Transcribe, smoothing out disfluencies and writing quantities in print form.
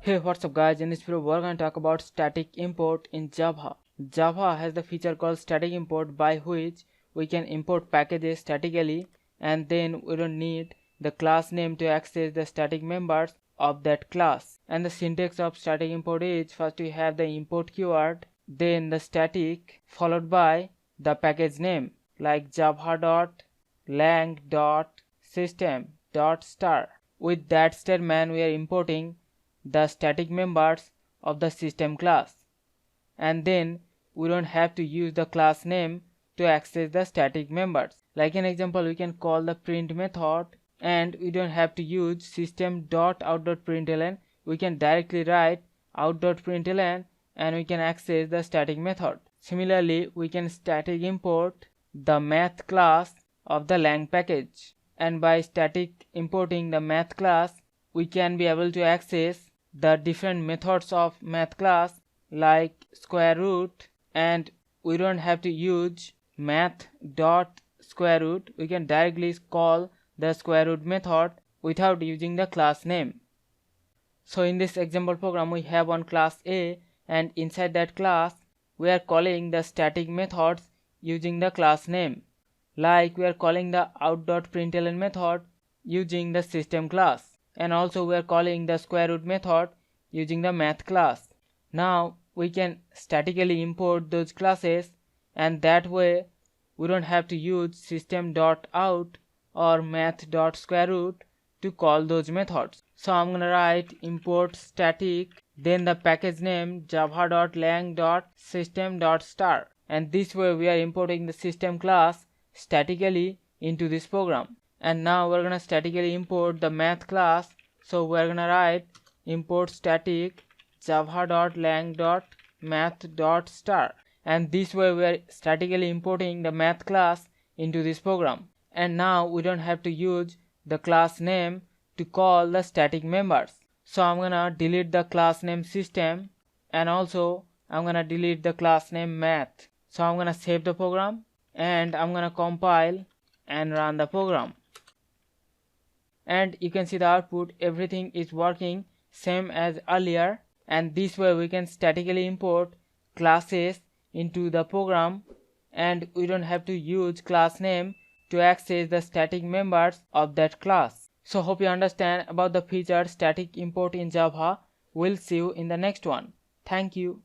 Hey, what's up guys? In this video we're going to talk about static import in Java. Java has the feature called static import by which we can import packages statically and then we don't need the class name to access the static members of that class. And the syntax of static import is first we have the import keyword, then the static followed by the package name like java.lang.system.star. With that statement we are importing the static members of the system class, and then we don't have to use the class name to access the static members. Like an example, we can call the print method and we don't have to use system.out.println. We can directly write out.println and we can access the static method. Similarly, we can static import the math class of the lang package, and by static importing the math class we can be able to access the different methods of math class like square root, and we don't have to use math dot square root. We can directly call the square root method without using the class name. So in this example program we have one class A, and inside that class we are calling the static methods using the class name, like we are calling the out.println method using the system class, and also we are calling the square root method using the math class. Now we can statically import those classes, and that way we don't have to use system.out or math.squareroot to call those methods. So I'm gonna write import static, then the package name java.lang.system.star, and this way we are importing the system class statically into this program. And now we're gonna statically import the math class, so we're gonna write import static java.lang.math.star, and this way we are statically importing the math class into this program. And now we don't have to use the class name to call the static members. So I'm gonna delete the class name system, and also I'm gonna delete the class name math. So I'm gonna save the program and I'm gonna compile and run the program, and you can see the output. Everything is working same as earlier, and this way we can statically import classes into the program and we don't have to use class name to access the static members of that class. So hope you understand about the feature static import in Java. We'll see you in the next one. Thank you.